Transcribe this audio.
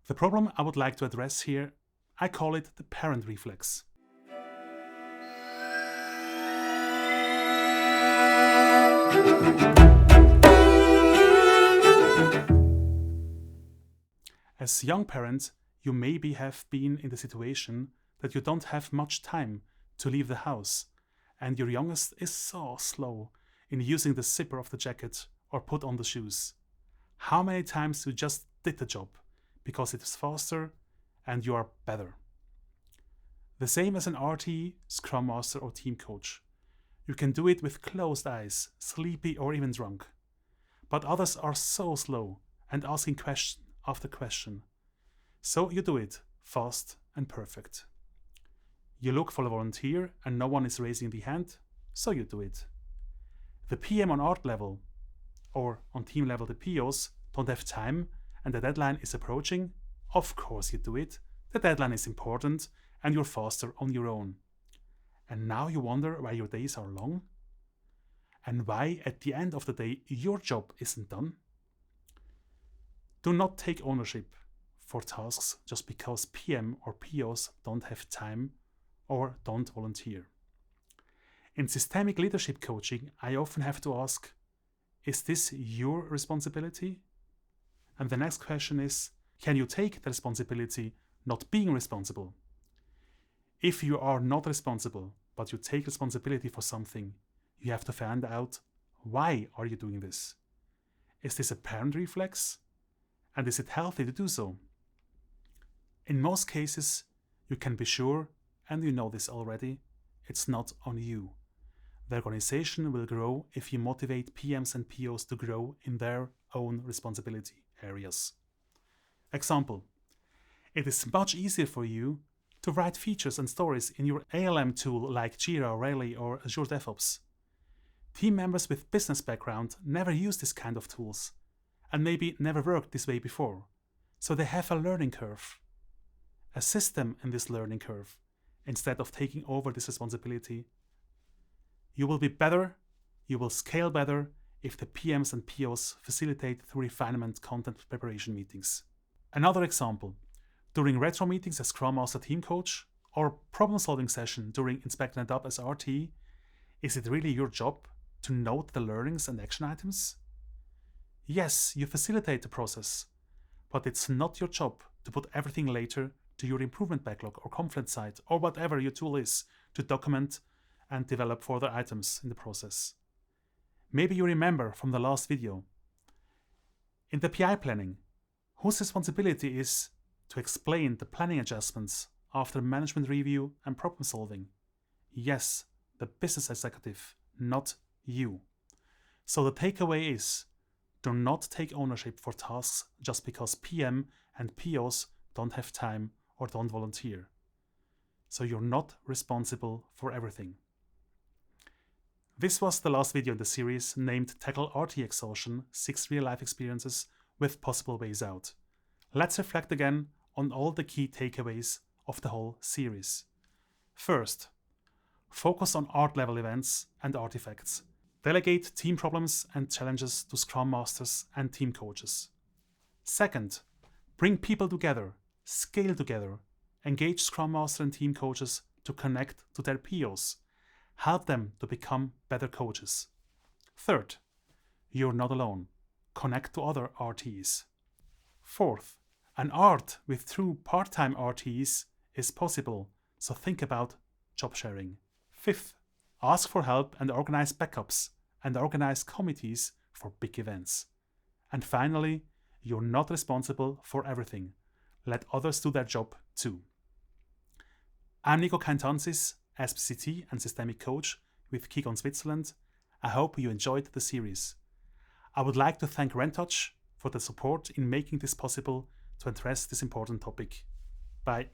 The problem I would like to address here, I call it the parent reflex. As young parents, you maybe have been in the situation that you don't have much time to leave the house, and your youngest is so slow in using the zipper of the jacket or put on the shoes. How many times you just did the job because it is faster and you are better? The same as an RTE, Scrum Master or Team Coach. You can do it with closed eyes, sleepy or even drunk. But others are so slow and asking question after question. So you do it fast and perfect. You look for a volunteer and no one is raising the hand, so you do it. The PM on art level or on team level the POs don't have time and the deadline is approaching, of course you do it. The deadline is important and you're faster on your own. And now you wonder why your days are long? And why at the end of the day your job isn't done? Do not take ownership for tasks just because PM or POs don't have time or don't volunteer. In systemic leadership coaching, I often have to ask, is this your responsibility? And the next question is, can you take the responsibility not being responsible? If you are not responsible, but you take responsibility for something, you have to find out, why are you doing this? Is this a parent reflex? And is it healthy to do so? In most cases, you can be sure, and you know this already, it's not on you. The organization will grow if you motivate PMs and POs to grow in their own responsibility areas. Example: it is much easier for you to write features and stories in your ALM tool like Jira, Rally or Azure DevOps. Team members with business background never use this kind of tools and maybe never worked this way before, so they have a learning curve. Assist them in this learning curve instead of taking over this responsibility. You will be better, you will scale better if the PMs and POs facilitate through refinement content preparation meetings. Another example, during retro meetings as Scrum Master Team Coach or problem solving session during Inspect and Adapt as RTE, is it really your job to note the learnings and action items? Yes, you facilitate the process, but it's not your job to put everything later to your improvement backlog or Confluence site or whatever your tool is to document and develop further items in the process. Maybe you remember from the last video. In the PI planning, whose responsibility is to explain the planning adjustments after management review and problem solving? Yes, the business executive, not you. So the takeaway is, do not take ownership for tasks just because PM and POs don't have time or don't volunteer. So you're not responsible for everything. This was the last video in the series named Tackle RTE Exhaustion, 6 real-life experiences with possible ways out. Let's reflect again on all the key takeaways of the whole series. First, focus on art-level events and artifacts. Delegate team problems and challenges to Scrum Masters and team coaches. Second, bring people together, scale together, engage Scrum Master and team coaches to connect to their POs. Help them to become better coaches. Third, you're not alone. Connect to other RTEs. Fourth, an art with true part-time RTEs is possible, so think about job sharing. Fifth, ask for help and organize backups and organize committees for big events. And finally, you're not responsible for everything. Let others do their job too. I'm Nico Kaintanzis, SPCT and Systemic Coach with Kikon Switzerland. I hope you enjoyed the series. I would like to thank Rentouch for the support in making this possible to address this important topic. Bye.